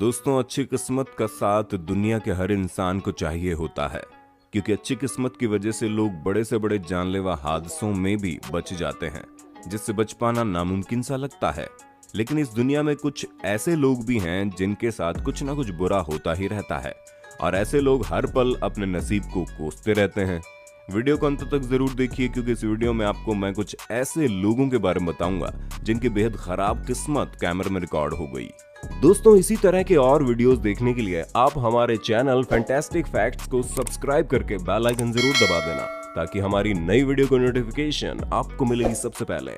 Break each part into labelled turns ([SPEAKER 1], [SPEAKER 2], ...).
[SPEAKER 1] दोस्तों, अच्छी किस्मत का साथ दुनिया के हर इंसान को चाहिए होता है, क्योंकि अच्छी किस्मत की वजह से लोग बड़े से बड़े जानलेवा हादसों में भी बच जाते हैं, जिससे बच पाना नामुमकिन सा लगता है। लेकिन इस दुनिया में कुछ ऐसे लोग भी हैं जिनके साथ कुछ ना कुछ बुरा होता ही रहता है, और ऐसे लोग हर पल अपने नसीब को कोसते रहते हैं। वीडियो को अंत तक जरूर देखिए, क्योंकि इस वीडियो में आपको मैं कुछ ऐसे लोगों के बारे में बताऊंगा जिनकी बेहद खराब किस्मत कैमरे में रिकॉर्ड हो गई। दोस्तों, इसी तरह के और वीडियोस देखने के लिए आप हमारे चैनल फैंटास्टिक फैक्ट्स को सब्सक्राइब करके बेल आइकन जरूर दबा देना, ताकि हमारी नई वीडियो को नोटिफिकेशन आपको मिलेगी सबसे पहले।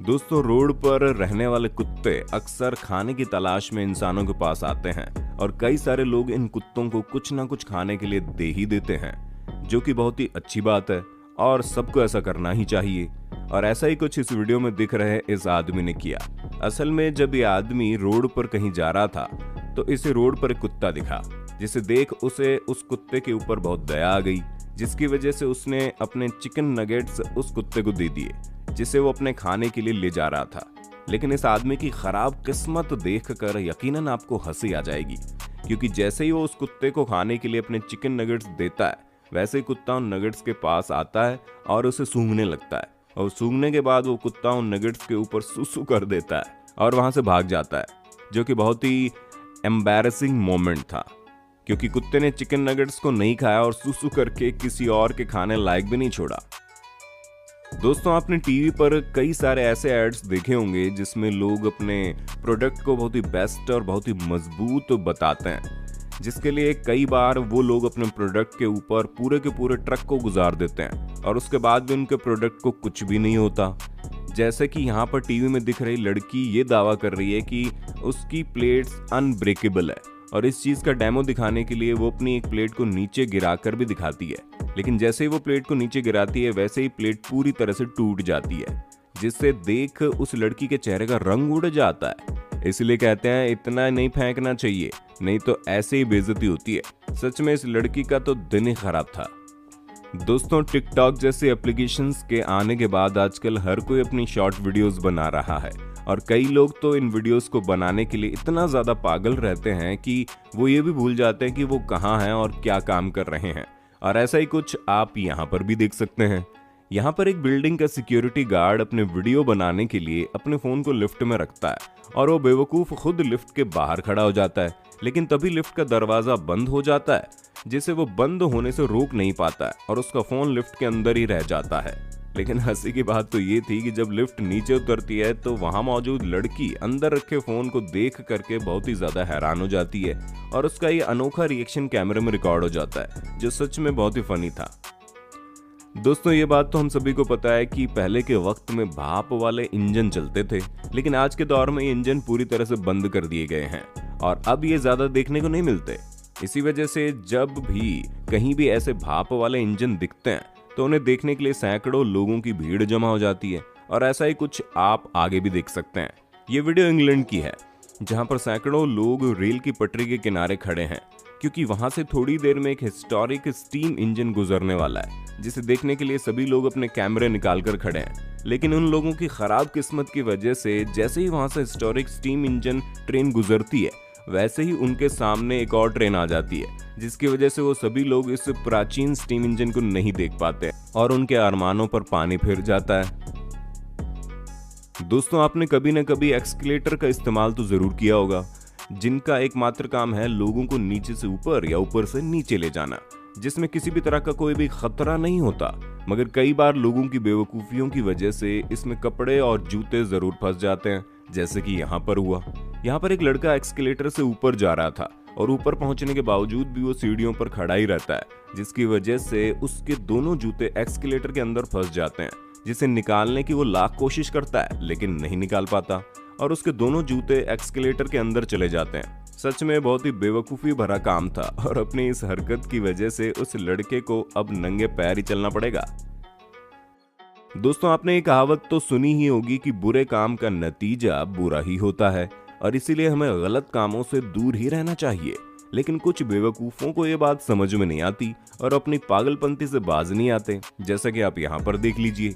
[SPEAKER 1] दोस्तों, रोड पर रहने वाले कुत्ते अक्सर खाने की तलाश में इंसानों के पास आते हैं, और कई सारे लोग इन कुत्तों को कुछ ना कुछ खाने के लिए दे ही देते हैं, जो कि बहुत ही अच्छी बात है और सबको ऐसा करना ही चाहिए। और ऐसा ही कुछ इस वीडियो में दिख रहे इस आदमी ने किया। असल में जब ये आदमी रोड पर कहीं जा रहा था, तो इसे रोड पर एक कुत्ता दिखा, जिसे देख उसे उस कुत्ते के ऊपर बहुत दया आ गई, जिसकी वजह से उसने अपने चिकन नगेट्स उस कुत्ते को दे दिए, जिसे वो अपने खाने के लिए ले जा रहा था। लेकिन इस आदमी की खराब किस्मत देखकर यकीनन आपको हंसी आ जाएगी, क्योंकि जैसे ही वो उस कुत्ते को खाने के लिए अपने चिकन नगेट्स देता है, वैसे ही कुत्ता उन नगेट्स के पास आता है और उसे सूंघने लगता है, और सूंघने के बाद वो कुत्ता उन नगेट्स के ऊपर सुसु कर देता है और वहां से भाग जाता है, जो कि बहुत ही एम्बैरेसिंग मोमेंट था, क्योंकि कुत्ते ने चिकन नगेट्स को नहीं खाया और सुसु करके किसी और के खाने लायक भी नहीं छोड़ा। दोस्तों, आपने टीवी पर कई सारे ऐसे एड्स देखे होंगे जिसमें लोग अपने प्रोडक्ट को बहुत ही बेस्ट और बहुत ही मजबूत बताते हैं, जिसके लिए कई बार वो लोग अपने प्रोडक्ट के ऊपर पूरे के पूरे ट्रक को गुजार देते हैं, और उसके बाद भी उनके प्रोडक्ट को कुछ भी नहीं होता। जैसे कि यहाँ पर टीवी में दिख रही लड़की ये दावा कर रही है कि उसकी प्लेट्स अनब्रेकेबल है, और इस चीज़ का डेमो दिखाने के लिए वो अपनी एक प्लेट को नीचे गिराकर भी दिखाती है। लेकिन जैसे ही वो प्लेट को नीचे गिराती है, वैसे ही प्लेट पूरी तरह से टूट जाती है, जिससे देख उस लड़की के चेहरे का रंग उड़ जाता है। इसलिए कहते हैं इतना नहीं फेंकना चाहिए, नहीं तो ऐसे ही बेइज्जती होती है। सच में इस लड़की का तो दिन ही खराब था। दोस्तों, टिकटॉक जैसे एप्लीकेशंस के आने के बाद आजकल हर कोई अपनी शॉर्ट वीडियोस बना रहा है, और कई लोग तो इन वीडियोस को बनाने के लिए इतना ज़्यादा पागल रहते हैं कि वो ये भी भूल जाते हैं कि वो कहाँ हैं और क्या काम कर रहे हैं। और ऐसा ही कुछ आप यहाँ पर भी देख सकते हैं। यहाँ पर एक बिल्डिंग का सिक्योरिटी गार्ड अपने वीडियो बनाने के लिए अपने फ़ोन को लिफ्ट में रखता है, और वो बेवकूफ़ खुद लिफ्ट के बाहर खड़ा हो जाता है। लेकिन तभी लिफ्ट का दरवाज़ा बंद हो जाता है, जिसे वो बंद होने से रोक नहीं पाता है, और उसका फ़ोन लिफ्ट के अंदर ही रह जाता है। लेकिन हंसी की बात तो ये थी कि जब लिफ्ट नीचे उतरती है, तो वहाँ मौजूद लड़की अंदर रखे फ़ोन को देख करके बहुत ही ज़्यादा हैरान हो जाती है, और उसका ये अनोखा रिएक्शन कैमरे में रिकॉर्ड हो जाता है, जो सच में बहुत ही फनी था। दोस्तों, ये बात तो हम सभी को पता है कि पहले के वक्त में भाप वाले इंजन चलते थे, लेकिन आज के दौर में ये इंजन पूरी तरह से बंद कर दिए गए हैं, और अब ये ज़्यादा देखने को नहीं मिलते। इसी वजह से जब भी कहीं भी ऐसे भाप वाले इंजन दिखते हैं, तो उन्हें देखने के लिए सैकड़ों लोगों की भीड़ जमा हो जाती है। और ऐसा ही कुछ आप आगे भी देख सकते हैं। ये वीडियो इंग्लैंड की है, जहां पर सैकड़ों लोग रेल की पटरी के किनारे खड़े हैं, क्योंकि वहां से थोड़ी देर में एक हिस्टोरिक स्टीम इंजन गुजरने वाला है, जिसे देखने के लिए सभी लोग अपने कैमरे निकाल कर खड़े हैं। लेकिन उन लोगों की खराब किस्मत की वजह से जैसे ही वहां से हिस्टोरिक स्टीम इंजन ट्रेन गुजरती है, वैसे ही उनके सामने एक और ट्रेन आ जाती है, जिसकी वजह से वो सभी लोग इस प्राचीन स्टीम इंजन को नहीं देख पाते, और उनके अरमानों पर पानी फिर जाता है। दोस्तों, आपने कभी न कभी एक्सकलेटर का इस्तेमाल तो जरूर किया होगा, जिनका एकमात्र काम है लोगों को नीचे से ऊपर या ऊपर से नीचे ले जाना, जिसमें किसी भी तरह का कोई भी खतरा नहीं होता। मगर कई बार लोगों की बेवकूफ़ियों की वजह से इसमें कपड़े और जूते जरूर फंस जाते हैं, जैसे कि यहाँ पर हुआ। यहाँ पर एक लड़का एक्सकलेटर से ऊपर जा रहा था, और ऊपर पहुंचने के बावजूद भी वो सीढ़ियों पर खड़ा ही रहता है, जिसकी वजह से उसके दोनों जूते एक्सकलेटर के अंदर फंस जाते हैं, जिसे निकालने की वो लाख कोशिश करता है, लेकिन नहीं निकाल पाता, और उसके दोनों जूते एक्सकलेटर के अंदर चले जाते हैं। सच में बहुत ही बेवकूफ़ी भरा काम था, और अपनी इस हरकत की वजह से उस लड़के को अब नंगे पैर ही चलना पड़ेगा। दोस्तों, आपने ये कहावत तो सुनी ही होगी कि बुरे काम का नतीजा बुरा ही होता है, और इसीलिए हमें गलत कामों से दूर ही रहना चाहिए। लेकिन कुछ बेवकूफ़ों को ये बात समझ में नहीं आती, और अपनी पागलपंती से बाज नहीं आते, जैसा कि आप यहाँ पर देख लीजिए।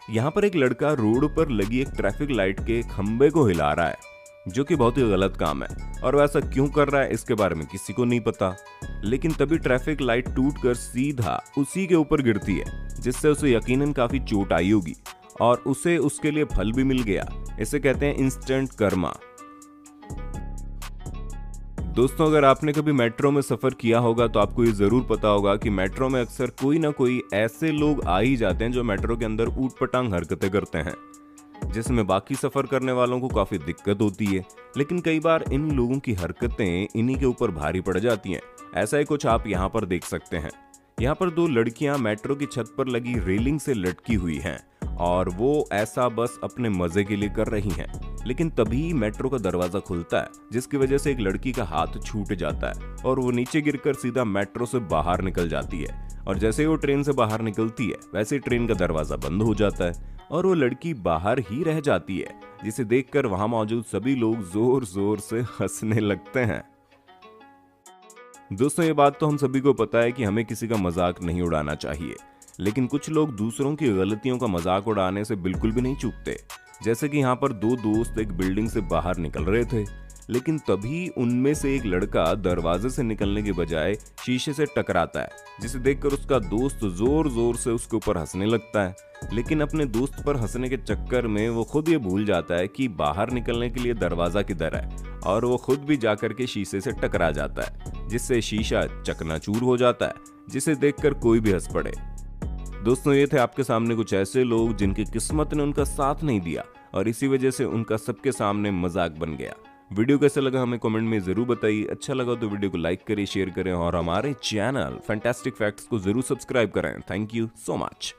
[SPEAKER 1] यहाँ पर एक लड़का रोड पर लगी एक ट्रैफिक लाइट के खंबे को हिला रहा है, जो कि बहुत ही गलत काम है और वह ऐसा क्यों कर रहा है इसके बारे में किसी को नहीं पता। लेकिन तभी ट्रैफिक लाइट टूटकर सीधा उसी के ऊपर गिरती है, जिससे उसे यकीनन काफी चोट आई होगी और उसे उसके लिए फल भी मिल गया। इसे कहते हैं इंस्टेंट कर्मा। दोस्तों, अगर आपने कभी मेट्रो में सफर किया होगा तो आपको ये जरूर पता होगा कि मेट्रो में अक्सर कोई ना कोई ऐसे लोग आ ही जाते हैं जो मेट्रो के अंदर ऊटपटांग हरकतें करते हैं, जिसमें बाकी सफर करने वालों को काफी दिक्कत होती है। लेकिन कई बार इन लोगों की हरकतें इन्हीं के ऊपर भारी पड़ जाती हैं। ऐसा ही कुछ आप यहाँ पर देख सकते हैं। यहाँ पर दो लड़कियां मेट्रो की छत पर लगी रेलिंग से लटकी हुई हैं और वो ऐसा बस अपने मजे के लिए कर रही हैं। लेकिन तभी मेट्रो का दरवाजा खुलता है, जिसकी वजह से एक लड़की का हाथ छूट जाता है और वो नीचे गिरकर सीधा मेट्रो से बाहर निकल जाती है। और जैसे ही वो ट्रेन से बाहर निकलती है वैसे ही ट्रेन का दरवाजा बंद हो जाता है और वो लड़की बाहर ही रह जाती है, जिसे देखकर वहां मौजूद सभी लोग जोर जोर से हंसने लगते हैं। दोस्तों, ये बात तो हम सभी को पता है कि हमें किसी का मजाक नहीं उड़ाना चाहिए, लेकिन कुछ लोग दूसरों की गलतियों का मजाक उड़ाने से बिल्कुल भी नहीं चूकते। जैसे कि यहाँ पर दो दोस्त एक बिल्डिंग से बाहर निकल रहे थे, लेकिन तभी उनमें से एक लड़का दरवाजे से निकलने के बजाय शीशे से टकराता है, जिसे देखकर उसका दोस्त जोर जोर से उसके ऊपर हंसने लगता है। लेकिन अपने दोस्त पर हंसने के चक्कर में वो खुद ये भूल जाता है कि बाहर निकलने के लिए दरवाजा किधर है और वो खुद भी जाकर के शीशे से टकरा जाता है, जिससे शीशा चकनाचूर हो जाता है, जिसे देखकर कोई भी हंस पड़े। दोस्तों, ये थे आपके सामने कुछ ऐसे लोग जिनकी किस्मत ने उनका साथ नहीं दिया और इसी वजह से उनका सबके सामने मजाक बन गया। वीडियो कैसा लगा हमें कमेंट में जरूर बताइए। अच्छा लगा तो वीडियो को लाइक करें, शेयर करें और हमारे चैनल फैंटास्टिक फैक्ट्स को जरूर सब्सक्राइब करें। Thank you so much.